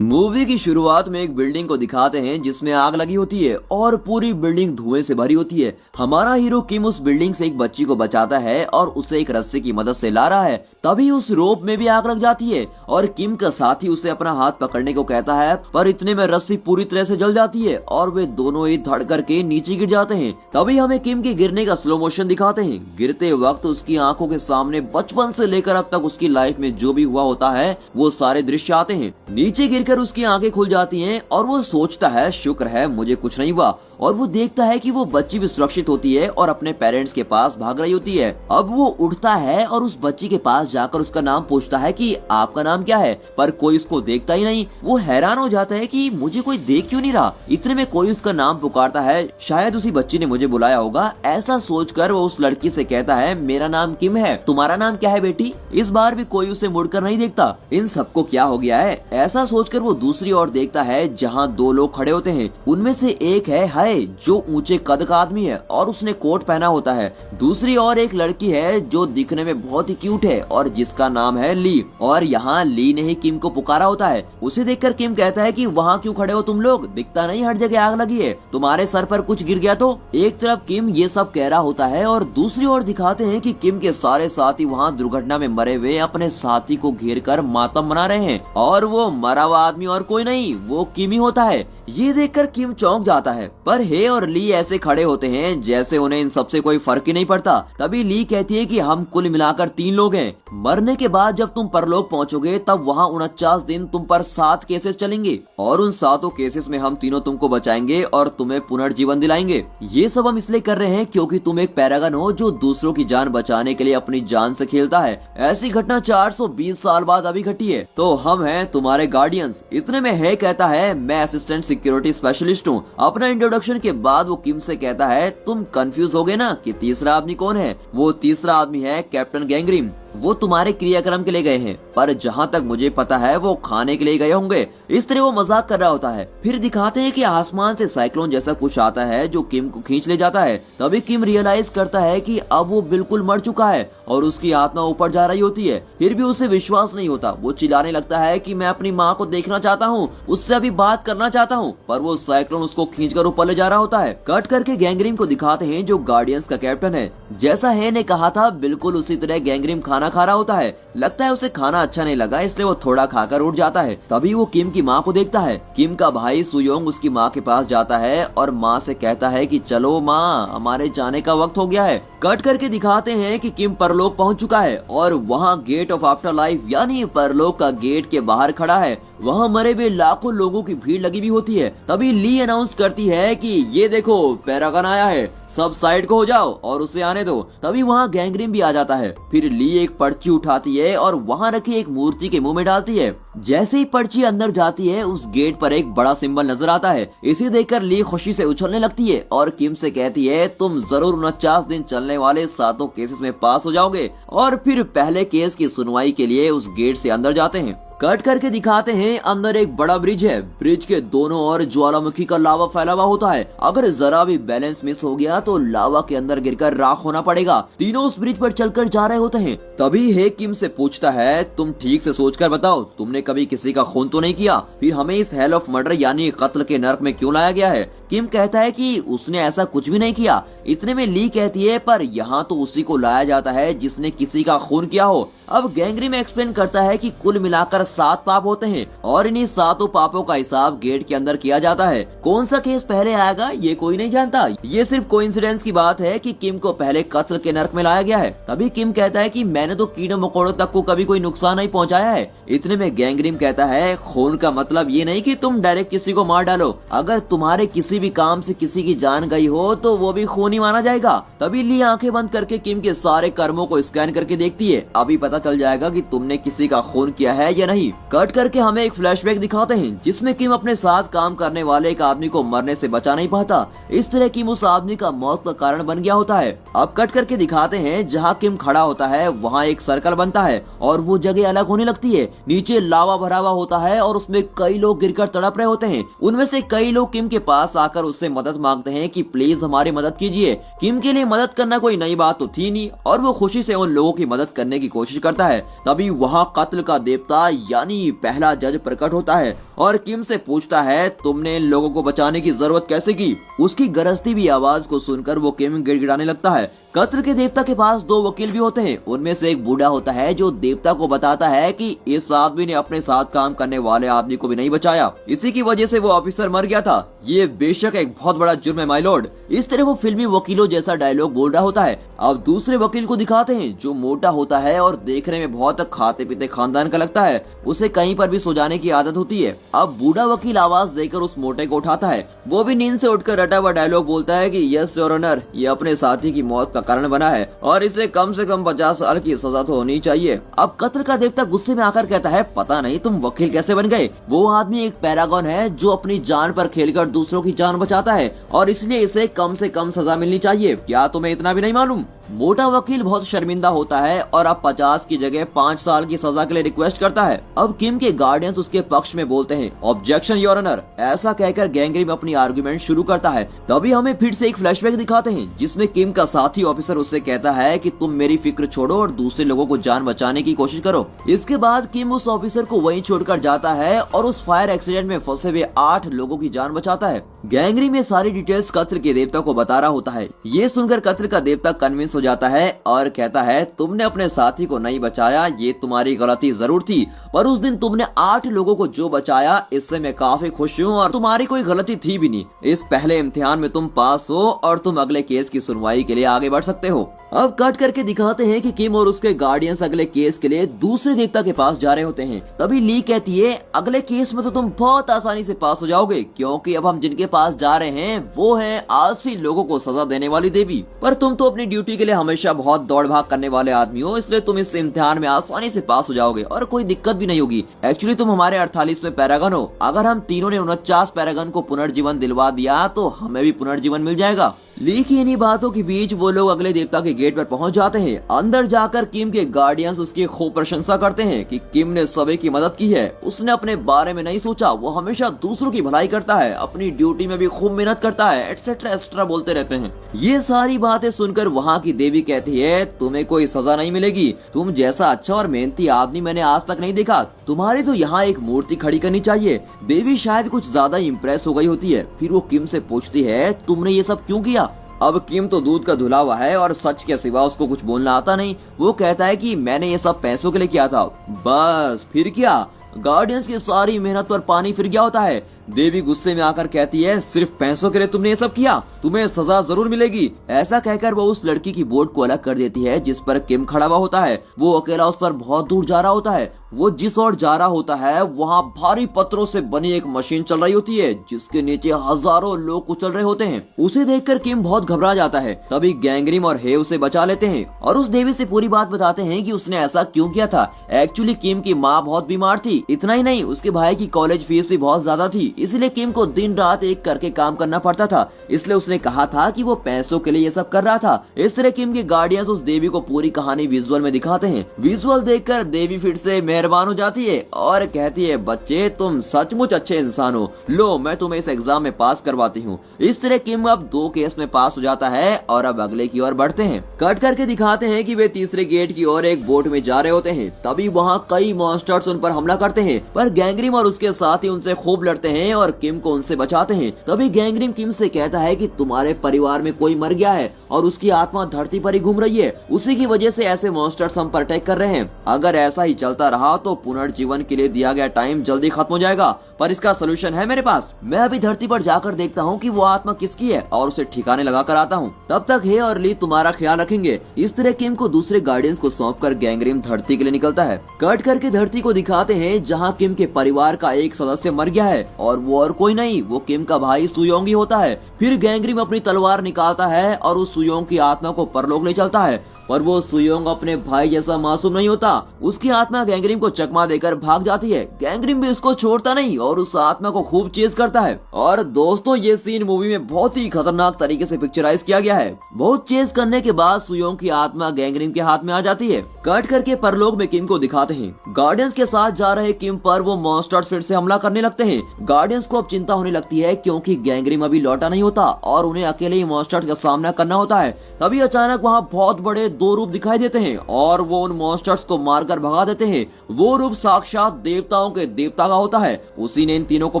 Movie की शुरुआत में एक बिल्डिंग को दिखाते हैं जिसमें आग लगी होती है और पूरी बिल्डिंग धुएं से भरी होती है। हमारा हीरो किम उस बिल्डिंग से एक बच्ची को बचाता है और उसे एक रस्सी की मदद से ला रहा है। तभी उस रोप में भी आग लग जाती है और किम का साथी उसे अपना हाथ पकड़ने को कहता है, पर इतने में रस्सी पूरी तरह से जल जाती है और वे दोनों ही धड़ करके नीचे गिर जाते हैं। तभी हमें किम के गिरने का स्लो मोशन दिखाते हैं। गिरते वक्त उसकी आंखों के सामने बचपन से लेकर अब तक उसकी लाइफ में जो भी हुआ होता है वो सारे दृश्य आते हैं। नीचे गिरकर उसकी आंखें खुल जाती हैं और वो सोचता है शुक्र है मुझे कुछ नहीं हुआ, और वो देखता है कि वो बच्ची भी सुरक्षित होती है और अपने पेरेंट्स के पास भाग रही होती है। अब वो उठता है और उस बच्ची के पास जाकर उसका नाम पूछता है कि आपका नाम क्या है, पर कोई उसको देखता ही नहीं। वो हैरान हो जाता है कि मुझे कोई देख क्यों नहीं रहा। इतने में कोई उसका नाम पुकारता है, शायद उसी बच्ची ने मुझे बुलाया होगा। ऐसा सोचकर वो उस लड़की से कहता है, मेरा नाम किम है, तुम्हारा नाम क्या है बेटी। इस बार भी कोई उसे मुड़कर नहीं देखता। इन सबको क्या हो गया है, ऐसा सोचकर वो दूसरी ओर देखता है जहाँ दो लोग खड़े होते हैं। उनमें से एक है हाय जो ऊंचे कद का आदमी है और उसने कोट पहना होता है। दूसरी ओर एक लड़की है जो दिखने में बहुत ही क्यूट है और जिसका नाम है ली, और यहाँ ली ने ही किम को पुकारा होता है। उसे देखकर किम कहता है कि वहाँ क्यों खड़े हो तुम लोग, दिखता नहीं हर जगह आग लगी है, तुम्हारे सर पर कुछ गिर गया तो। एक तरफ किम ये सब कह रहा होता है और दूसरी ओर दिखाते हैं कि किम के सारे साथी वहाँ दुर्घटना में मरे हुए अपने साथी को घेर कर मातम मना रहे हैं, और वो मरा हुआ आदमी और कोई नहीं वो किम ही होता है। ये देखकर किम चौंक जाता है, पर हे और ली ऐसे खड़े होते हैं जैसे उन्हें इन सबसे कोई फर्क ही नहीं पड़ता। तभी ली कहती है कि हम कुल मिलाकर 3 लोग हैं। मरने के बाद जब तुम परलोक पहुंचोगे तब वहाँ 49 दिन तुम पर 7 केसेस चलेंगे और उन 7 केसेस में हम तीनों तुमको बचाएंगे और तुम्हें पुनर्जीवन दिलाएंगे। ये सब हम इसलिए कर रहे हैं क्योंकि तुम एक पैरागन हो जो दूसरों की जान बचाने के लिए अपनी जान से खेलता है। ऐसी घटना 420 साल बाद अभी घटी है, तो हम हैं तुम्हारे गार्डियंस। इतने में है कहता है, मैं असिस्टेंट सिक्योरिटी स्पेशलिस्ट हूँ। अपना इंट्रोडक्शन के बाद वो किम से कहता है, तुम कंफ्यूज हो गए ना कि तीसरा आदमी कौन है। वो तीसरा आदमी है कैप्टन गैंगरिम। वो तुम्हारे क्रियाक्रम के लिए गए हैं, पर जहाँ तक मुझे पता है वो खाने के लिए गए होंगे। इस तरह वो मजाक कर रहा होता है। फिर दिखाते हैं कि आसमान से साइक्लोन जैसा कुछ आता है जो किम को खींच ले जाता है। तभी किम रियलाइज करता है कि अब वो बिल्कुल मर चुका है और उसकी आत्मा ऊपर जा रही होती है। फिर भी उसे विश्वास नहीं होता। वो चिल्लाने लगता है कि मैं अपनी माँ को देखना चाहता हूँ, उससे अभी बात करना चाहता हूँ, पर वो साइक्लोन उसको खींचकर ऊपर ले जा रहा होता है। कट करके गैंगरिम को दिखाते हैं जो गार्डियंस का कैप्टन है। जैसा है ने कहा था बिल्कुल उसी तरह गैंगरिम खाना खा रहा होता है। लगता है उसे खाना अच्छा नहीं लगा इसलिए वो थोड़ा खाकर उठ जाता है। तभी वो किम की माँ को देखता है। किम का भाई सुयोंग उसकी माँ के पास जाता है और माँ से कहता है कि चलो माँ हमारे जाने का वक्त हो गया है। कट करके दिखाते हैं कि किम परलोक पहुंच चुका है और वहाँ गेट ऑफ आफ्टर लाइफ यानी परलोक का गेट के बाहर खड़ा है। वहाँ मरे हुए लाखों लोगों की भीड़ लगी भी होती है। तभी ली अनाउंस करती है कि ये देखो पैरागन आया है, सब साइड को हो जाओ और उसे आने दो। तभी वहाँ गैंगरिम भी आ जाता है। फिर ली एक पर्ची उठाती है और वहाँ रखी एक मूर्ति के मुंह में डालती है। जैसे ही पर्ची अंदर जाती है उस गेट पर एक बड़ा सिंबल नजर आता है। इसे देखकर ली खुशी से उछलने लगती है और किम से कहती है, तुम जरूर 49 दिन चलने वाले 7 केसेस में पास हो जाओगे। और फिर पहले केस की सुनवाई के लिए उस गेट से अंदर जाते हैं। कट करके दिखाते हैं अंदर एक बड़ा ब्रिज है। ब्रिज के दोनों ओर ज्वालामुखी का लावा फैला हुआ होता है। अगर जरा भी बैलेंस मिस हो गया तो लावा के अंदर गिरकर राख होना पड़ेगा। तीनों उस ब्रिज पर चलकर जा रहे होते हैं। तभी हे किम से पूछता है, तुम ठीक से सोचकर बताओ, तुमने कभी किसी का खून तो नहीं किया, फिर हमें इस हेल ऑफ मर्डर यानी कत्ल के नर्क में क्यों लाया गया है। किम कहता है कि उसने ऐसा कुछ भी नहीं किया। इतने में ली कहती है, पर यहाँ तो उसी को लाया जाता है जिसने किसी का खून किया हो। अब गैंगरिम एक्सप्लेन करता है कि कुल मिलाकर 7 पाप होते हैं और इन्हीं 7 पापों का हिसाब गेट के अंदर किया जाता है। कौन सा केस पहले आएगा ये कोई नहीं जानता। ये सिर्फ कोइंसिडेंस की बात है कि किम को पहले कत्ल के नर्क में लाया गया है। तभी किम कहता है कि मैंने तो कीड़ों मकोड़ों तक को कभी कोई नुकसान नहीं पहुंचाया है। इतने में गैंगरिम कहता है, खून का मतलब ये नहीं कि तुम डायरेक्ट किसी को मार डालो। अगर तुम्हारे किसी भी काम से किसी की जान गई हो तो वो भी खून ही माना जाएगा। तभी ली आंखें बंद करके किम के सारे कर्मों को स्कैन करके देखती है। अभी पता चल जाएगा कि तुमने किसी का खून किया है या नहीं। कट करके हमें एक फ्लैशबैक दिखाते हैं जिसमें किम अपने साथ काम करने वाले एक आदमी को मरने से बचा नहीं पाता। इस तरह किम उस आदमी का मौत का कारण बन गया होता है। अब कट करके दिखाते हैं जहाँ किम खड़ा होता है वहाँ वहाँ एक सर्कल बनता है और वो जगह अलग होने लगती है। नीचे लावा भरा हुआ होता है और उसमें कई लोग गिरकर तड़प रहे होते हैं। उनमें से कई लोग किम के पास आकर उससे मदद मांगते हैं कि प्लीज हमारी मदद कीजिए। किम के लिए मदद करना कोई नई बात तो थी नहीं और वो खुशी से उन लोगों की मदद करने की कोशिश करता है। तभी वहाँ कत्ल का देवता यानी पहला जज प्रकट होता है और किम से पूछता है तुमने इन लोगों को बचाने की जरूरत कैसे की। उसकी गरजती भी आवाज को सुनकर वो किम गिड़गिड़ाने लगता है। कत्ल के देवता के पास दो वकील भी होते हैं। उनमें से एक बूढ़ा होता है जो देवता को बताता है कि इस आदमी ने अपने साथ काम करने वाले आदमी को भी नहीं बचाया, इसी की वजह से वो ऑफिसर मर गया था। ये बेशक एक बहुत बड़ा जुर्म है माय लॉर्ड। इस तरह वो फिल्मी वकीलों जैसा डायलॉग बोल रहा होता है। अब दूसरे वकील को दिखाते हैं जो मोटा होता है और देखने में बहुत खाते पीते खानदान का लगता है। उसे कहीं पर भी सो जाने की आदत होती है। अब बूढ़ा वकील आवाज देकर उस मोटे को उठाता है। वो भी नींद से उठकर रटा हुआ डायलॉग बोलता है कि यस योर ऑनर, ये अपने साथी की मौत का कारण बना है और इसे कम से कम 50 साल की सजा तो होनी चाहिए। अब कत्ल का देवता गुस्से में आकर कहता है पता नहीं तुम वकील कैसे बन गए। वो आदमी एक पैरागॉन है जो अपनी जान पर खेलकर दूसरों की जान बचाता है और इसलिए इसे कम से कम सजा मिलनी चाहिए। क्या तुम्हें इतना भी नहीं मालूम? मोटा वकील बहुत शर्मिंदा होता है और अब 50 की जगह 5 साल की सजा के लिए रिक्वेस्ट करता है। अब किम के गार्डियंस उसके पक्ष में बोलते हैं ऑब्जेक्शन योर ऑनर। ऐसा कहकर गैंगरिम अपनी आर्गुमेंट शुरू करता है। तभी हमें फिर से एक फ्लैशबैक दिखाते हैं जिसमें किम का साथी ऑफिसर उससे कहता है कि तुम मेरी फिक्र छोड़ो और दूसरे लोगों को जान बचाने की कोशिश करो। इसके बाद किम उस ऑफिसर को वहीं छोड़कर जाता है और उस फायर एक्सीडेंट में फंसे हुए 8 लोगों की जान बचाता है। गैंगरिम में सारी डिटेल्स कत्ल के देवता को बता रहा होता है। ये सुनकर कत्ल का देवता कन्विंस हो जाता है और कहता है तुमने अपने साथी को नहीं बचाया, ये तुम्हारी गलती जरूर थी, पर उस दिन तुमने 8 लोगों को जो बचाया इससे मैं काफी खुश हूँ और तुम्हारी कोई गलती थी भी नहीं। इस पहले इम्तिहान में तुम पास हो और तुम अगले केस की सुनवाई के लिए आगे बढ़ सकते हो। अब कट करके दिखाते हैं कि किम और उसके गार्डियंस अगले केस के लिए दूसरे देवता के पास जा रहे होते हैं। तभी ली कहती है अगले केस में तो तुम बहुत आसानी से पास हो जाओगे क्योंकि अब हम जिनके पास जा रहे हैं वो है आलसी लोगों को सजा देने वाली देवी। पर तुम तो अपनी ड्यूटी के लिए हमेशा बहुत दौड़ भाग करने वाले आदमी हो, इसलिए तुम इस इम्तिहान में आसानी से पास हो जाओगे और कोई दिक्कत भी नहीं होगी। एक्चुअली तुम हमारे 48वें पैरागन हो। अगर हम तीनों ने 49 पैरागन को पुनर्जीवन दिलवा दिया तो हमें भी पुनर्जीवन मिल जाएगा। ली की इन्हीं बातों के बीच वो लोग अगले देवता के गेट पर पहुंच जाते हैं। अंदर जाकर किम के गार्डियंस उसकी खूब प्रशंसा करते हैं कि किम ने सभी की मदद की है, उसने अपने बारे में नहीं सोचा, वो हमेशा दूसरों की भलाई करता है, अपनी ड्यूटी में भी खूब मेहनत करता है, एटसेट्रा एक्स्ट्रा बोलते रहते हैं। ये सारी बातें सुनकर वहाँ की देवी कहती है तुम्हें कोई सजा नहीं मिलेगी, तुम जैसा अच्छा और मेहनती आदमी मैंने आज तक नहीं देखा, तुम्हारी तो यहाँ एक मूर्ति खड़ी करनी चाहिए। देवी शायद कुछ ज्यादा इम्प्रेस हो गई होती है। फिर वो किम से पूछती है तुमने ये सब क्यों किया? अब किम तो दूध का धुला हुआ है और सच के सिवा उसको कुछ बोलना आता नहीं। वो कहता है कि मैंने ये सब पैसों के लिए किया था। बस फिर क्या? गार्डियंस की सारी मेहनत पर पानी फिर गया होता है। देवी गुस्से में आकर कहती है सिर्फ पैसों के लिए तुमने ये सब किया, तुम्हें सजा जरूर मिलेगी। ऐसा कहकर वो उस लड़की की बोट को अलग कर देती है जिस पर किम खड़ा हुआ होता है। वो अकेला उस पर बहुत दूर जा रहा होता है। वो जिस ओर जा रहा होता है वहाँ भारी पत्थरों से बनी एक मशीन चल रही होती है जिसके नीचे हजारों लोग कुचल रहे होते हैं। उसे देखकर किम बहुत घबरा जाता है। तभी गैंगरिम और हे उसे बचा लेते हैं और उस देवी से पूरी बात बताते हैं कि उसने ऐसा क्यों किया था। एक्चुअली किम की माँ बहुत बीमार थी। इतना ही नहीं, उसके भाई की कॉलेज फीस भी बहुत ज्यादा थी, इसलिए किम को दिन रात एक करके काम करना पड़ता था। इसलिए उसने कहा था कि वो पैसों के लिए ये सब कर रहा था। इस तरह किम के गार्डियंस उस देवी को पूरी कहानी विजुअल में दिखाते हैं। विजुअल देखकर देवी फिर से मेहरबान हो जाती है और कहती है बच्चे तुम सचमुच अच्छे इंसान हो, लो मैं तुम्हें इस एग्जाम में पास करवाती हूँ। इस तरह किम अब 2 केस में पास हो जाता है और अब अगले की ओर बढ़ते हैं। कट करके दिखाते हैं कि वे तीसरे गेट की ओर एक बोट में जा रहे होते हैं। तभी वहाँ कई मॉन्स्टर्स उन पर हमला करते हैं, पर गैंगरिम और उसके साथी उनसे खूब लड़ते हैं और किम को उनसे बचाते हैं। तभी गैंगरिम किम से कहता है कि तुम्हारे परिवार में कोई मर गया है और उसकी आत्मा धरती पर ही घूम रही है, उसी की वजह से ऐसे मॉन्स्टर्स हम पर अटैक कर रहे हैं। अगर ऐसा ही चलता रहा तो पुनर्जीवन के लिए दिया गया टाइम जल्दी खत्म हो जाएगा, पर इसका सलूशन है मेरे पास। मैं अभी धरती पर जाकर देखता हूँ कि वो आत्मा किसकी है और उसे ठिकाने लगा कर आता हूँ। तब तक हे और ली तुम्हारा ख्याल रखेंगे। इस तरह किम को दूसरे गार्डियंस को सौंपकर गैंगरिम धरती के लिए निकलता है। कट करके धरती को दिखाते हैं जहाँ किम के परिवार का एक सदस्य मर गया है और वो और कोई नहीं, वो किम का भाई सुयोंग ही होता है। फिर गैंगरिम अपनी तलवार निकालता है और उस सुयोंग की आत्मा को परलोक ले चलता है। पर वो सुयोंग अपने भाई जैसा मासूम नहीं होता। उसकी आत्मा गैंगरिम को चकमा देकर भाग जाती है। गैंगरिम भी उसको छोड़ता नहीं और उस आत्मा को खूब चेज करता है। और दोस्तों ये सीन मूवी में बहुत ही खतरनाक तरीके से पिक्चराइज किया गया है। बहुत चेज करने के बाद सुयोंग की आत्मा गैंगरिम के हाथ में आ जाती है। कट करके परलोक में किम को दिखाते हैं। गार्डियंस के साथ जा रहे किम पर वो मॉन्स्टर्स फिर से हमला करने लगते हैं। गार्डियंस को अब चिंता होने लगती है क्योंकि गैंगरिम अभी लौटा नहीं होता और उन्हें अकेले ही मॉन्स्टर्स का सामना करना होता है। तभी अचानक वहाँ बहुत बड़े 2 रूप दिखाई देते हैं और वो उन मॉन्स्टर्स को मारकर भगा देते हैं। वो रूप साक्षात देवताओं के देवता का होता है। उसी ने इन तीनों को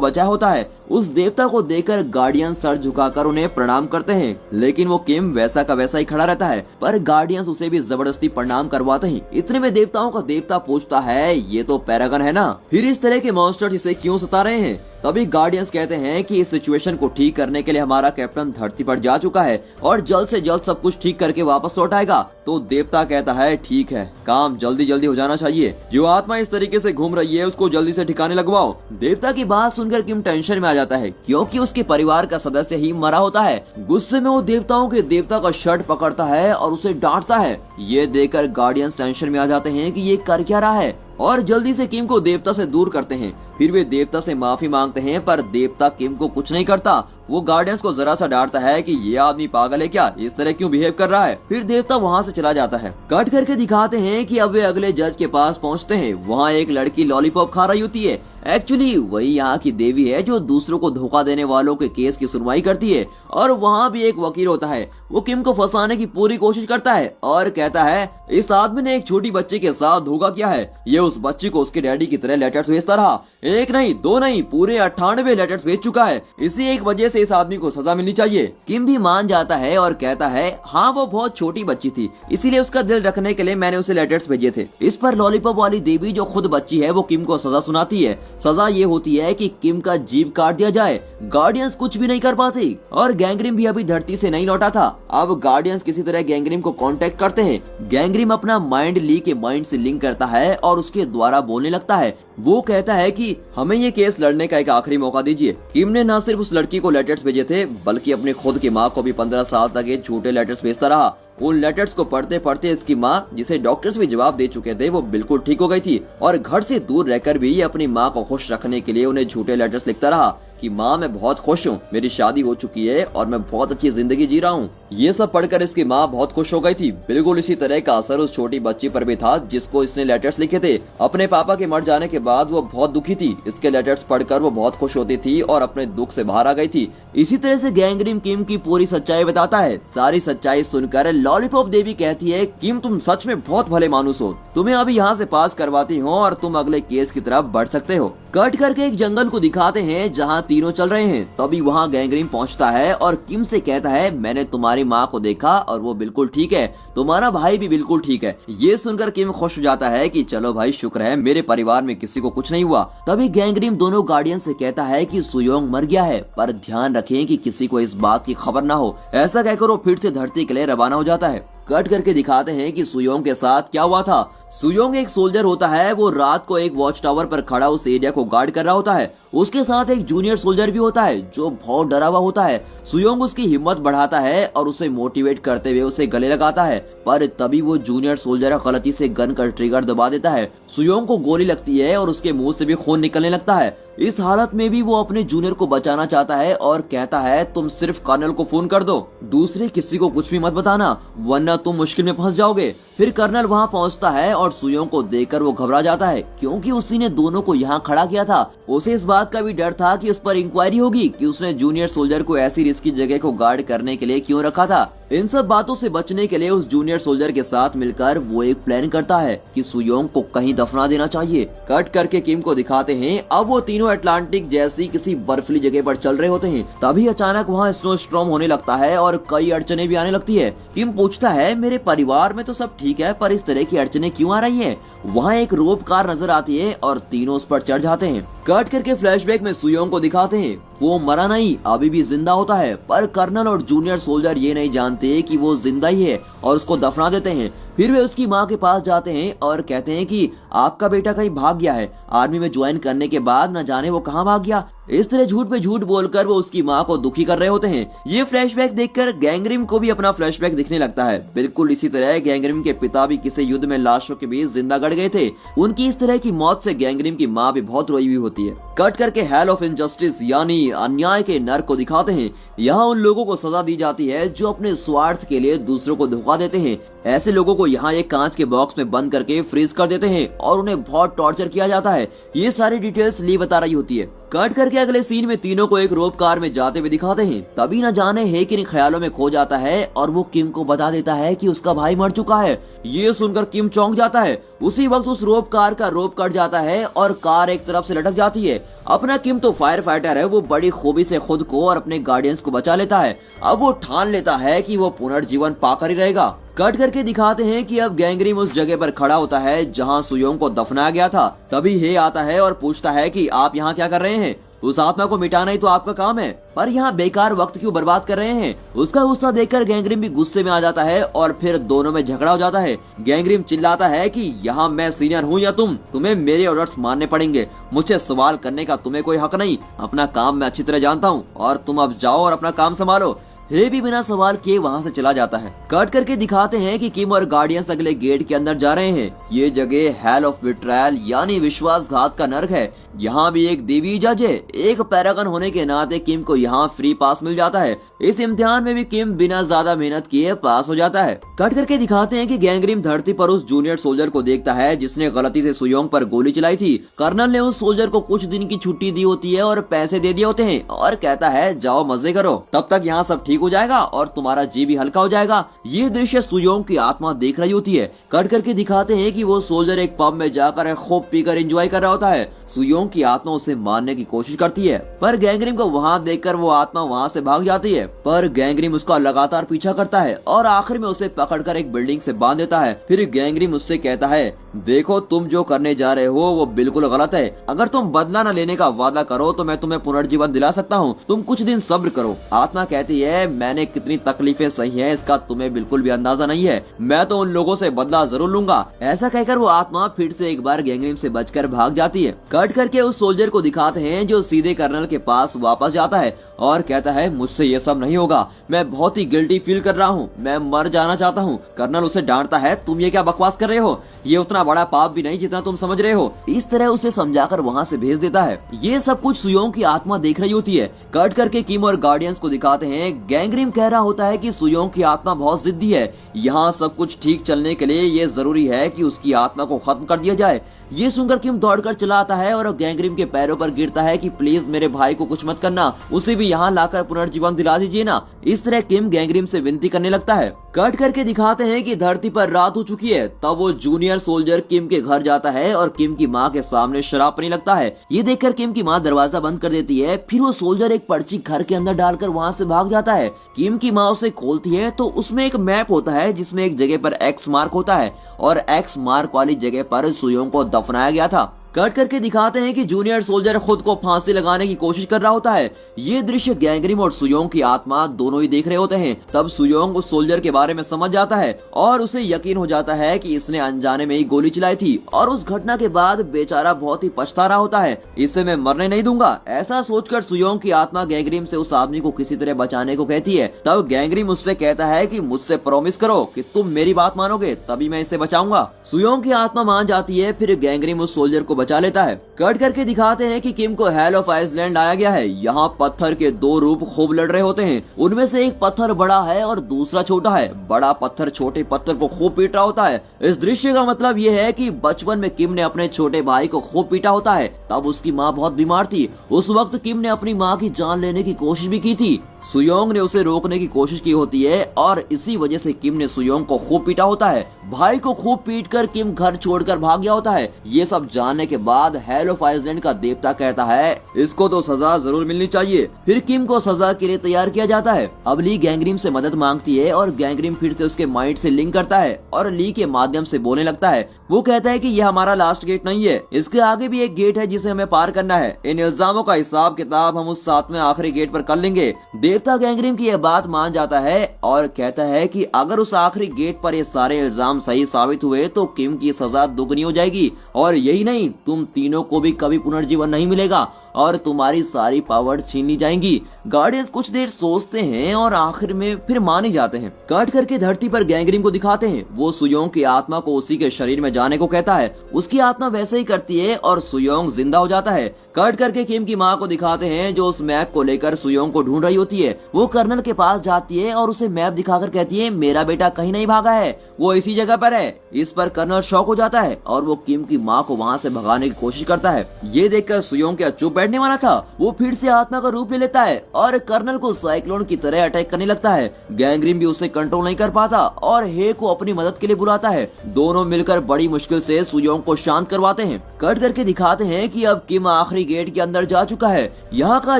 बचाया होता है। उस देवता को देखकर गार्डियंस सर झुकाकर उन्हें प्रणाम करते हैं, लेकिन वो किम वैसा का वैसा ही खड़ा रहता है। पर गार्डियंस उसे भी जबरदस्ती प्रणाम करवाते हैं। इतने में देवताओं का देवता पूछता है, ये तो पैरागन है ना, फिर इस तरह के मॉन्स्टर्स इसे क्यों सता रहे हैं? तभी गार्डियंस कहते हैं कि इस सिचुएशन को ठीक करने के लिए हमारा कैप्टन धरती पर जा चुका है और जल्द से जल्द सब कुछ ठीक करके वापस लौट आएगा। तो देवता कहता है, ठीक है, काम जल्दी जल्दी हो जाना चाहिए। जो आत्मा इस तरीके से घूम रही है उसको जल्दी से ठिकाने लगवाओ। देवता की बात सुनकर किम टेंशन में आ जाता है क्योंकि उसके परिवार का सदस्य ही मरा होता है। गुस्से में वो देवताओं के देवता का शर्ट पकड़ता है और उसे डांटता है। ये देखकर गार्डियंस टेंशन में आ जाते हैं कि ये कर क्या रहा है और जल्दी से किम को देवता से दूर करते हैं। फिर वे देवता से माफी मांगते हैं पर देवता किम को कुछ नहीं करता। वो गार्डियंस को जरा सा डांटता है कि ये आदमी पागल है क्या, इस तरह क्यों बिहेव कर रहा है। फिर देवता वहाँ से चला जाता है। कट करके दिखाते हैं कि अब वे अगले जज के पास पहुँचते हैं। वहाँ एक लड़की लॉलीपॉप खा रही होती है। एक्चुअली वही यहाँ की देवी है जो दूसरों को धोखा देने वालों के केस की सुनवाई करती है। और वहाँ भी एक वकील होता है। वो किम को फंसाने की पूरी कोशिश करता है और कहता है, इस आदमी ने एक छोटी बच्ची के साथ धोखा किया है। ये उस बच्ची को उसके डैडी की तरह लेटर्स भेजता रहा। 1 नहीं 2 नहीं, पूरे 98 लेटर्स भेज चुका है। इसी एक वजह से इस आदमी को सजा मिलनी चाहिए। किम भी मान जाता है और कहता है, हाँ वो बहुत छोटी बच्ची थी, इसीलिए उसका दिल रखने के लिए मैंने उसे लेटर्स भेजे थे। इस पर लॉलीपॉप वाली देवी जो खुद बच्ची है वो किम को सजा सुनाती है। सजा ये होती है कि किम का जीभ काट दिया जाए। गार्डियंस कुछ भी नहीं कर पाते और गैंगरिम भी अभी धरती से नहीं लौटा था। अब गार्डियंस किसी तरह गैंगरिम को कांटेक्ट करते हैं। गैंगरिम अपना माइंड ली के माइंड से लिंक करता है और उसके द्वारा बोलने लगता है। वो कहता है कि हमें ये केस लड़ने का एक आखिरी मौका दीजिए। किम ने न सिर्फ उस लड़की को लेटर्स भेजे थे बल्कि अपने खुद की माँ को भी 15 साल तक ये झूठे लेटर्स भेजता रहा। उन लेटर्स को पढ़ते पढ़ते इसकी माँ, जिसे डॉक्टर्स भी जवाब दे चुके थे, वो बिल्कुल ठीक हो गई थी और घर से दूर रहकर भी ये अपनी माँ को खुश रखने के लिए उन्हें झूठे लेटर्स लिखता रहा कि माँ मैं बहुत खुश हूँ, मेरी शादी हो चुकी है और मैं बहुत अच्छी जिंदगी जी रहा हूँ। ये सब पढ़कर इसकी माँ बहुत खुश हो गई थी। बिल्कुल इसी तरह का असर उस छोटी बच्ची पर भी था जिसको इसने लेटर्स लिखे थे। अपने पापा के मर जाने के बाद वो बहुत दुखी थी। इसके लेटर्स पढ़कर वो बहुत खुश होती थी और अपने दुख से बाहर आ गई थी। इसी तरह से गैंगरिम किम की पूरी सच्चाई बताता है। सारी सच्चाई सुनकर लॉलीपॉप देवी कहती है, किम तुम सच में बहुत भले मानुस हो, तुम्हें अभी यहाँ से पास करवाती हूँ और तुम अगले केस की तरफ बढ़ सकते हो। कट करके एक जंगल को दिखाते हैं जहाँ तीनों चल रहे हैं। तभी वहाँ गैंगरिम पहुँचता है और किम से कहता है, मैंने तुम्हारी माँ को देखा और वो बिल्कुल ठीक है, तुम्हारा भाई भी बिल्कुल ठीक है। ये सुनकर किम खुश हो जाता है कि चलो भाई शुक्र है मेरे परिवार में किसी को कुछ नहीं हुआ। तभी गैंगरिम दोनों गार्डियन से कहता है कि सुयोंग मर गया है पर ध्यान रखें कि किसी को इस बात की खबर ना हो। ऐसा कहकर वो फिर से धरती के लिए रवाना हो जाता है। कट करके दिखाते हैं कि सुयोंग के साथ क्या हुआ था। सुयोंग एक सोल्जर होता है। वो रात को एक वॉच टावर पर खड़ा उस एरिया को गार्ड कर रहा होता है। उसके साथ एक जूनियर सोल्जर भी होता है जो बहुत डरा हुआ होता है। सुयोंग उसकी हिम्मत बढ़ाता है और उसे मोटिवेट करते हुए उसे गले लगाता है, पर तभी वो जूनियर सोल्जर गलती से गन का ट्रिगर दबा देता है। सुयोंग को गोली लगती है और उसके मुंह से भी खून निकलने लगता है। इस हालत में भी वो अपने जूनियर को बचाना चाहता है और कहता है, तुम सिर्फ कर्नल को फोन कर दो, दूसरे किसी को कुछ भी मत बताना वरना तुम मुश्किल में फंस जाओगे। फिर कर्नल वहाँ पहुँचता है और सुयोंग को देखकर वो घबरा जाता है क्योंकि उसी ने दोनों को यहाँ खड़ा किया था। उसे इस बात का भी डर था कि उस पर इंक्वायरी होगी कि उसने जूनियर सोल्जर को ऐसी रिस्की जगह को गार्ड करने के लिए क्यों रखा था। इन सब बातों से बचने के लिए उस जूनियर सोल्जर के साथ मिलकर वो एक प्लान करता है कि सुयोंग को कहीं दफना देना चाहिए। कट करके किम को दिखाते हैं। अब वो तीनों अटलांटिक जैसी किसी बर्फीली जगह पर चल रहे होते हैं। तभी अचानक वहाँ स्नो स्टॉर्म होने लगता है और कई अड़चने भी आने लगती है। किम पूछता है, मेरे परिवार में तो सब ठीक है पर इस तरह की अड़चने क्यों आ रही है। वहाँ एक रोप कार नजर आती है और तीनों उस पर चढ़ जाते हैं। कट करके फ्लैशबैक में सुयोंग को दिखाते हैं। वो मरा नहीं, अभी भी जिंदा होता है। पर कर्नल और जूनियर सोल्जर ये नहीं जानते कि वो जिंदा ही है और उसको दफना देते हैं। फिर वे उसकी माँ के पास जाते हैं और कहते हैं कि आपका बेटा कहीं भाग गया है, आर्मी में ज्वाइन करने के बाद न जाने वो कहाँ भाग गया। इस तरह झूठ पे झूठ बोलकर वो उसकी माँ को दुखी कर रहे होते हैं। ये फ्लैशबैक देखकर गैंगरिम को भी अपना फ्लैशबैक दिखने लगता है। बिल्कुल इसी तरह गैंगरिम के पिता भी किसी युद्ध में लाशों के बीच जिंदा गड़ गए थे। उनकी इस तरह की मौत से गैंगरिम की माँ भी बहुत रोई हुई होती है। कट करके हेल ऑफ इनजस्टिस यानी अन्याय के नर्क को दिखाते हैं। यहाँ उन लोगों को सजा दी जाती है जो अपने स्वार्थ के लिए दूसरों को धोखा देते हैं। ऐसे लोगों को यहाँ एक कांच के बॉक्स में बंद करके फ्रीज कर देते हैं और उन्हें बहुत टॉर्चर किया जाता है। ये सारी डिटेल्स ली बता रही होती है। कट करके अगले सीन में तीनों को एक रोप कार में जाते हुए दिखाते हैं। तभी न जाने है किन ख्यालों में खो जाता है और वो किम को बता देता है कि उसका भाई मर चुका है। ये सुनकर किम चौंक जाता है। उसी वक्त उस रोप कार का रोप कट जाता है और कार एक तरफ से लटक जाती है। अपना किम तो फायर फाइटर है, वो बड़ी खूबी से खुद को और अपने गार्डियंस को बचा लेता है। अब वो ठान लेता है कि वो पुनर्जीवन पाकर ही रहेगा। कट करके दिखाते हैं कि अब गैंगरिम उस जगह पर खड़ा होता है जहां सुयोंग को दफनाया गया था। तभी हे आता है और पूछता है कि आप यहाँ क्या कर रहे हैं? उस आत्मा को मिटाना ही तो आपका काम है, पर यहाँ बेकार वक्त क्यों बर्बाद कर रहे हैं? उसका गुस्सा देखकर गैंगरिम भी गुस्से में आ जाता है और फिर दोनों में झगड़ा हो जाता है। गैंगरिम चिल्लाता है कि यहाँ मैं सीनियर हूँ या तुम्हें मेरे ऑर्डर्स मानने पड़ेंगे। मुझसे सवाल करने का तुम्हें कोई हक नहीं। अपना काम मैं अच्छी तरह जानता हूँ और तुम अब जाओ और अपना काम संभालो। हे भी बिना सवाल किए वहाँ से चला जाता है। कट करके दिखाते हैं कि किम और गार्डियंस अगले गेट के अंदर जा रहे हैं। ये जगह हेल ऑफ बिट्रायल यानी विश्वासघात का नर्क है। यहाँ भी एक देवी जज है। एक पैरागन होने के नाते किम को यहाँ फ्री पास मिल जाता है। इस इम्तिहान में भी किम बिना ज्यादा मेहनत किए पास हो जाता है। कट करके दिखाते हैं कि गैंगरिम धरती पर उस जूनियर सोल्जर को देखता है जिसने गलती से सुयोंग पर गोली चलाई थी। कर्नल ने उस सोल्जर को कुछ दिन की छुट्टी दी होती है और पैसे दे दिए होते हैं और कहता है जाओ मजे करो, तब तक यहाँ सब ठीक हो जाएगा और तुम्हारा जी भी हल्का हो जाएगा। ये दृश्य सुयोंग की आत्मा देख रही होती है। कट करके दिखाते हैं कि वो सोल्जर एक पब में जाकर खूब पीकर एंजॉय कर रहा होता है। सुयोंग की आत्मा उसे मारने की कोशिश करती है, पर गैंगरिम को वहाँ देखकर वो आत्मा वहाँ से भाग जाती है। पर गैंगरिम उसका लगातार पीछा करता है और आखिर में उसे पकड़कर एक बिल्डिंग से बांध देता है। फिर गैंगरिम उससे कहता है देखो तुम जो करने जा रहे हो वो बिल्कुल गलत है। अगर तुम बदला न लेने का वादा करो तो मैं तुम्हें पुनर्जीवन दिला सकता हूँ। तुम कुछ दिन सब्र करो। आत्मा कहती है मैंने कितनी तकलीफें सही है इसका तुम्हें बिल्कुल भी अंदाजा नहीं है। मैं तो उन लोगों से बदला जरूर लूंगा। ऐसा कहकर वो आत्मा फिर से एक बार गैंगरिम से बचकर भाग जाती है। कट करके उस सोल्जर को दिखाते हैं जो सीधे कर्नल के पास वापस जाता है और कहता है मुझसे ये सब नहीं होगा, मैं बहुत ही गिल्टी फील कर रहा हूँ, मैं मर जाना चाहता हूँ। कर्नल उसे डांटता है तुम ये क्या बकवास कर रहे हो, ये उतना बड़ा पाप भी नहीं जितना तुम समझ रहे हो। इस तरह उसे समझाकर वहाँ से भेज देता है। ये सब कुछ सुयोंग की आत्मा देख रही होती है। कट करके किम और गार्डियंस को दिखाते हैं। गैंगरिम कह रहा होता है कि सुयोंग की आत्मा बहुत जिद्दी है। यहाँ सब कुछ ठीक चलने के लिए ये जरूरी है कि उसकी आत्मा को खत्म कर दिया जाए। ये सुनकर किम दौड़कर चला आता है और गैंगरिम के पैरों पर गिरता है कि प्लीज मेरे भाई को कुछ मत करना, उसे भी यहाँ लाकर पुनर्जीवन दिला दीजिए ना। इस तरह किम गैंगरिम से विनती करने लगता है। कट करके दिखाते हैं कि धरती पर रात हो चुकी है। तब वो जूनियर सोल्जर किम के घर जाता है और किम की माँ के सामने शराब पीने लगता है। ये देखकर किम की माँ दरवाजा बंद कर देती है। फिर वो सोल्जर एक पर्ची घर के अंदर डालकर वहाँ से भाग जाता है। किम की माँ उसे खोलती है तो उसमें एक मैप होता है जिसमें एक जगह पर एक्स मार्क होता है और एक्स मार्क वाली जगह पर सुयोंग को दफनाया गया था। कट करके दिखाते हैं कि जूनियर सोल्जर खुद को फांसी लगाने की कोशिश कर रहा होता है। ये दृश्य गैंगरिम और सुयोंग की आत्मा दोनों ही देख रहे होते हैं। तब सुयोंग उस सोल्जर के बारे में समझ जाता है और उसे यकीन हो जाता है कि इसने अनजाने में ही गोली चलाई थी और उस घटना के बाद बेचारा बहुत ही पछता रहा होता है। इसे मैं मरने नहीं दूंगा। ऐसा सोचकर सुयोंग की आत्मा गैंगरिम से उस आदमी को किसी तरह बचाने को कहती है। तब गैंगरिम उससे कहता है कि मुझसे प्रॉमिस करो कि तुम मेरी बात मानोगे तभी मैं इसे बचाऊंगा। सुयोंग की आत्मा मान जाती है। फिर गैंगरिम उस सोल्जर को बचा लेता है। कट करके दिखाते हैं कि किम को हेल ऑफ आइसलैंड आया गया है। यहाँ पत्थर के दो रूप खूब लड़ रहे होते हैं। उनमें से एक पत्थर बड़ा है और दूसरा छोटा है। बड़ा पत्थर छोटे पत्थर को खूब पीट रहा होता है। इस दृश्य का मतलब यह है कि बचपन में किम ने अपने छोटे भाई को खूब पीटा होता है। तब उसकी माँ बहुत बीमार थी। उस वक्त किम ने अपनी माँ की जान लेने की कोशिश भी की थी। सुयोंग ने उसे रोकने की कोशिश की होती है और इसी वजह से किम ने सुयोंग को खूब पीटा होता है। भाई को खूब पीटकर किम घर छोड़कर भाग गया होता है। ये सब जानने के बाद हेल ऑफ आइसलैंड का देवता कहता है इसको तो सजा जरूर मिलनी चाहिए। फिर किम को सजा के लिए तैयार किया जाता है। अब ली गैंग्रीम से मदद मांगती है और गैंग्रीम फिर से उसके माइंड से लिंक करता है और ली के माध्यम से बोलने लगता है। वो कहता है कि ये हमारा लास्ट गेट नहीं है, इसके आगे भी एक गेट है जिसे हमें पार करना है। इन इल्जामों का हिसाब किताब हम उस 7वें आखिरी गेट पर कर लेंगे। देवता गैंग्रीम की यह बात मान जाता है और कहता है कि अगर उस आखिरी गेट पर ये सारे इल्जाम सही साबित हुए तो किम की सजा दुगनी हो जाएगी और यही नहीं, तुम तीनों को भी कभी पुनर्जीवन नहीं मिलेगा और तुम्हारी सारी पावर छीन ली जाएंगी। गार्डियंस कुछ देर सोचते हैं और आखिर में फिर मान ही जाते हैं। काट करके धरती पर गैंग्रीम को दिखाते हैं। वो सुयोंग की आत्मा को उसी के शरीर में जाने को कहता है। उसकी आत्मा वैसे ही करती है और सुयोंग जिंदा हो जाता है। कट करके किम की माँ को दिखाते हैं जो उस मैप को लेकर सुयोंग को ढूंढ रही होती है। वो कर्नल के पास जाती है और उसे मैप दिखाकर कहती है मेरा बेटा कहीं नहीं भागा है, वो इसी जगह पर है। इस पर कर्नल शॉक हो जाता है और वो किम की माँ को वहाँ से भगाने की कोशिश करता है। ये देखकर सुयोंग क्या चुप बैठने वाला था, वो फिर से आत्मा का रूप ले लेता है और कर्नल को साइक्लोन की तरह अटैक करने लगता है। गैंग्रीम भी उसे कंट्रोल नहीं कर पाता और हे को अपनी मदद के लिए बुलाता है। दोनों मिलकर बड़ी मुश्किल से सुयोंग को शांत करवाते हैं। कट करके दिखाते हैं कि अब किम आखिरी गेट के अंदर जा चुका है। यहाँ का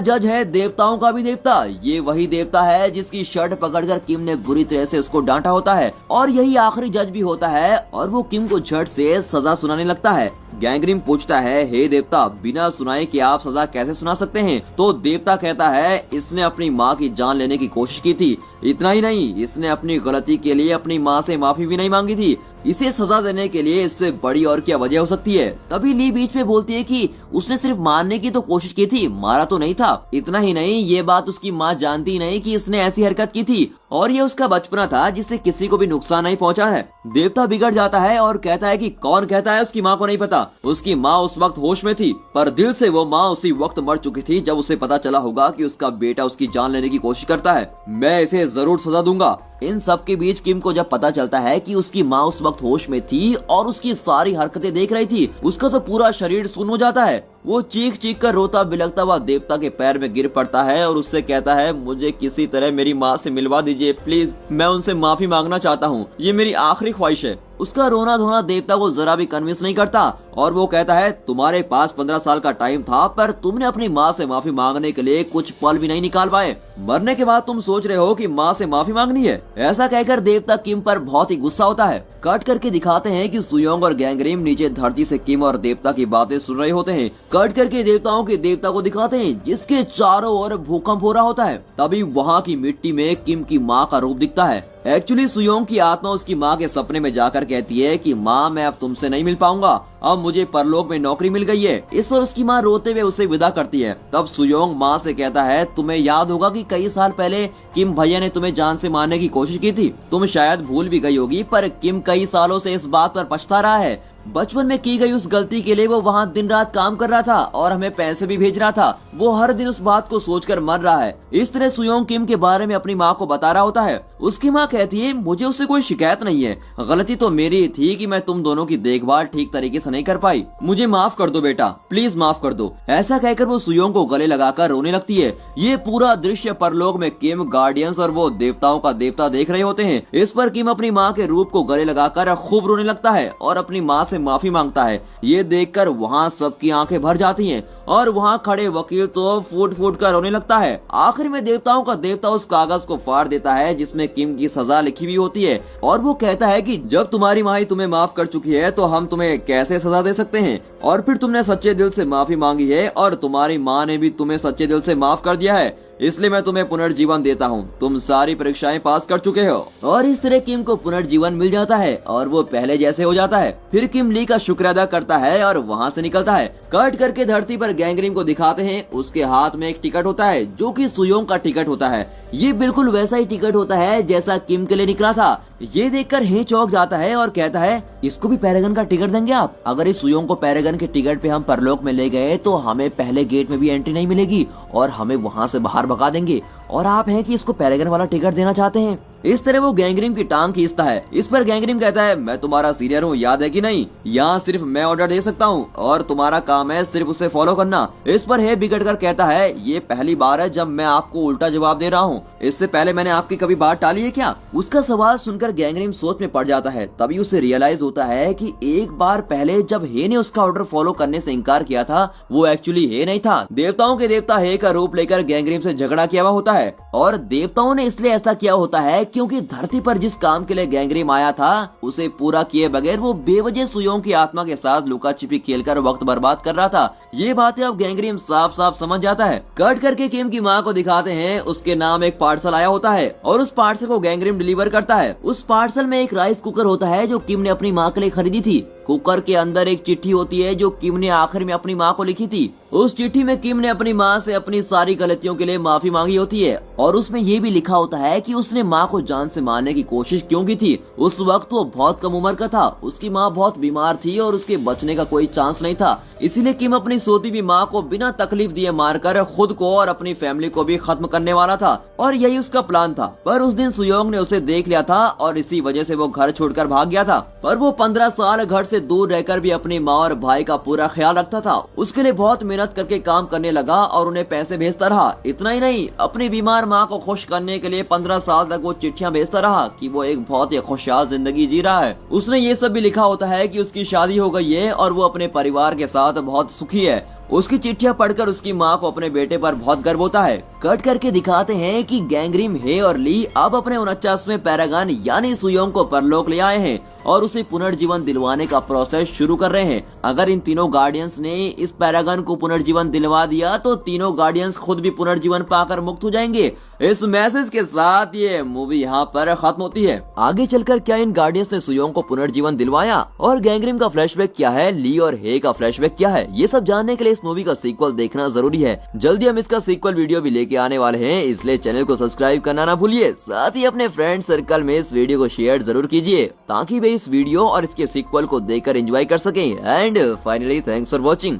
जज है देवताओं का भी देवता। ये वही देवता है जिसकी शर्ट पकड़कर किम ने बुरी तरह से उसको डांटा होता है और यही आखिरी जज भी होता है और वो किम को झट से सजा सुनाने लगता है। गैंग्रीम पूछता है हे देवता, बिना सुनाए कि आप सजा कैसे सुना सकते हैं? तो देवता कहता है इसने अपनी माँ की जान लेने की कोशिश की थी। इतना ही नहीं, इसने अपनी गलती के लिए अपनी माँ से माफी भी नहीं मांगी थी। इसे सजा देने के लिए इससे बड़ी और क्या वजह हो सकती है? तभी ली बीच में बोलती है कि उसने सिर्फ मारने की तो कोशिश की थी, मारा तो नहीं था। इतना ही नहीं, ये बात उसकी माँ जानती ही नहीं कि इसने ऐसी हरकत की थी और ये उसका बचपना था जिससे किसी को भी नुकसान नहीं पहुंचा है। देवता बिगड़ जाता है और कहता है कि कौन कहता है उसकी माँ को नहीं पता? उसकी माँ उस वक्त होश में थी पर दिल से वो माँ उसी वक्त मर चुकी थी जब उसे पता चला होगा कि उसका बेटा उसकी जान लेने की कोशिश करता है। मैं इसे जरूर सजा दूंगा। इन सब के बीच किम को जब पता चलता है कि उसकी माँ उस वक्त होश में थी और उसकी सारी हरकतें देख रही थी, उसका तो पूरा शरीर सुन्न हो जाता है। वो चीख चीख कर रोता बिलखता हुआ देवता के पैर में गिर पड़ता है और उससे कहता है मुझे किसी तरह मेरी माँ से मिलवा दीजिए प्लीज, मैं उनसे माफी मांगना चाहता हूँ, ये मेरी आखिरी ख्वाहिश है। उसका रोना धोना देवता को जरा भी कन्विंस नहीं करता और वो कहता है तुम्हारे पास 15 साल का टाइम था पर तुमने अपनी माँ से माफी मांगने के लिए कुछ पल भी नहीं निकाल पाए। मरने के बाद तुम सोच रहे हो कि माँ से माफी मांगनी है। ऐसा कहकर देवता किम पर बहुत ही गुस्सा होता है। कट करके दिखाते हैं कि सुयोंग और गैंग्रीम नीचे धरती से किम और देवता की बातें सुन रहे होते हैं। कट करके देवताओं के देवता को दिखाते हैं जिसके चारों ओर भूकंप हो रहा होता है। तभी वहाँ की मिट्टी में किम की माँ का रूप दिखता है। एक्चुअली सुयोंग की आत्मा उसकी माँ के सपने में जाकर कहती है कि माँ मैं अब तुमसे नहीं मिल पाऊंगा, अब मुझे परलोक में नौकरी मिल गई है। इस पर उसकी माँ रोते हुए उसे विदा करती है। तब सुयोंग माँ से कहता है तुम्हें याद होगा कि कई साल पहले किम भैया ने तुम्हें जान से मारने की कोशिश की थी। तुम शायद भूल भी गई होगी पर किम कई सालों से इस बात पर पछता रहा है। बचपन में की गई उस गलती के लिए वो वहाँ दिन रात काम कर रहा था और हमें पैसे भी भेज रहा था। वो हर दिन उस बात को सोचकर मर रहा है। इस तरह सुयोंग किम के बारे में अपनी माँ को बता रहा होता है। उसकी माँ कहती है मुझे उससे कोई शिकायत नहीं है, गलती तो मेरी ही थी कि मैं तुम दोनों की देखभाल ठीक तरीके से नहीं कर पाई। मुझे माफ कर दो बेटा, प्लीज माफ कर दो। ऐसा कहकर वो सुयोंग को गले लगाकर रोने लगती है। ये पूरा दृश्य परलोक में किम, गार्डियंस और वो देवताओं का देवता देख रहे होते हैं। इस पर किम अपनी माँ के रूप को गले लगाकर खूब रोने लगता है और अपनी माँ से माफी मांगता है। ये देखकर वहाँ सबकी आंखें भर जाती हैं और वहाँ खड़े वकील तो फूट फूट कर रोने लगता है। आखिर में देवताओं का देवता उस कागज को फाड़ देता है जिसमें किम की सजा लिखी हुई होती है और वो कहता है कि जब तुम्हारी माँ ही तुम्हें माफ कर चुकी है तो हम तुम्हें कैसे सजा दे सकते हैं। और फिर तुमने सच्चे दिल से माफी मांगी है और तुम्हारी माँ ने भी तुम्हें सच्चे दिल से माफ कर दिया है, इसलिए मैं तुम्हें पुनर्जीवन देता हूँ। तुम सारी परीक्षाएं पास कर चुके हो। और इस तरह किम को पुनर्जीवन मिल जाता है और वो पहले जैसे हो जाता है। फिर किम ली का शुक्र अदा करता है और वहाँ से निकलता है। कट करके धरती पर गैंग्रीम को दिखाते हैं। उसके हाथ में एक टिकट होता है जो कि सुयोंग का टिकट होता है। ये बिल्कुल वैसा ही टिकट होता है जैसा किम के लिए निकला था। ये देखकर हे चौंक जाता है और कहता है इसको भी पैरागन का टिकट देंगे आप? अगर इस सुयोंग को पैरागन के टिकट पे हम परलोक में ले गए तो हमें पहले गेट में भी एंट्री नहीं मिलेगी और हमें वहाँ से बाहर भगा देंगे, और आप हैं कि इसको पैरागन वाला टिकट देना चाहते हैं। इस तरह वो गैंगरिम की टांग खींचता है। इस पर गैंगरिम कहता है, मैं तुम्हारा सीनियर हूँ, याद है कि नहीं? यहाँ सिर्फ मैं ऑर्डर दे सकता हूँ और तुम्हारा काम है सिर्फ उसे फॉलो करना। इस पर हे बिगड़कर कहता है, ये पहली बार है जब मैं आपको उल्टा जवाब दे रहा हूँ, इससे पहले मैंने आपकी कभी बात टाली है क्या? उसका सवाल सुनकर गैंगरिम सोच में पड़ जाता है। तभी उसे रियलाइज होता है कि एक बार पहले जब हे ने उसका ऑर्डर फॉलो करने से इनकार किया था, वो एक्चुअली हे नहीं था। देवताओं के देवता हे का रूप लेकर गैंगरिम से झगड़ा किया हुआ होता है और देवताओं ने इसलिए ऐसा किया होता है क्योंकि धरती पर जिस काम के लिए गैंगरिम आया था उसे पूरा किए बगैर वो बेवजह सुयोंग की आत्मा के साथ लुका छिपी खेलकर वक्त बर्बाद कर रहा था। ये बातें अब गैंगरिम साफ साफ समझ जाता है। कट करके किम की माँ को दिखाते हैं, उसके नाम एक पार्सल आया होता है और उस पार्सल को गैंगरिम डिलीवर करता है। उस पार्सल में एक राइस कुकर होता है जो किम ने अपनी माँ के लिए खरीदी थी। कुकर के अंदर एक चिट्ठी होती है जो किम ने आखिर में अपनी माँ को लिखी थी। उस चिट्ठी में किम ने अपनी माँ से अपनी सारी गलतियों के लिए माफी मांगी होती है और उसमें ये भी लिखा होता है कि उसने माँ को जान से मारने की कोशिश क्यों की थी। उस वक्त वो बहुत कम उम्र का था, उसकी माँ बहुत बीमार थी और उसके बचने का कोई चांस नहीं था। इसीलिए किम अपनी सोती हुई माँ को बिना तकलीफ दिए मारकर खुद को और अपनी फैमिली को भी खत्म करने वाला था और यही उसका प्लान था। पर उस दिन सुयोंग ने उसे देख लिया था और इसी वजह से वो घर छोड़कर भाग गया था। पर वो 15 साल घर से दूर रहकर भी अपनी माँ और भाई का पूरा ख्याल रखता था। उसके लिए बहुत मेहनत करके काम करने लगा और उन्हें पैसे भेजता रहा। इतना ही नहीं, अपनी बीमार माँ को खुश करने के लिए 15 साल तक वो चिट्ठियाँ भेजता रहा कि वो एक बहुत ही खुशहाल जिंदगी जी रहा है। उसने ये सब भी लिखा होता है कि उसकी शादी हो गई है और वो अपने परिवार के साथ बहुत सुखी है। उसकी चिट्ठियां पढ़कर उसकी माँ को अपने बेटे पर बहुत गर्व होता है। कट करके दिखाते हैं कि गैंगरिम, हे और ली अब अपने 49वें पैरागन यानी सुयोंग को परलोक ले आए हैं और उसे पुनर्जीवन दिलवाने का प्रोसेस शुरू कर रहे हैं। अगर इन तीनों गार्डियंस ने इस पैरागन को पुनर्जीवन दिलवा दिया तो तीनों गार्डियंस खुद भी पुनर्जीवन पाकर मुक्त हो जाएंगे। इस मैसेज के साथ ये मूवी यहाँ पर खत्म होती है। आगे चलकर क्या इन गार्डियंस ने सुयोंग को पुनर्जीवन दिलवाया और गैंगरिम का फ्लैशबैक क्या है, ली और हे का फ्लैशबैक क्या है, ये सब जानने के लिए इस मूवी का सीक्वल देखना जरूरी है। जल्दी हम इसका सीक्वल वीडियो भी लेके आने वाले हैं, इसलिए चैनल को सब्सक्राइब करना ना भूलिए। साथ ही अपने फ्रेंड सर्कल में इस वीडियो को शेयर जरूर कीजिए ताकि वे इस वीडियो और इसके सीक्वल को देखकर एंजॉय कर सकें। And finally thanks for watching.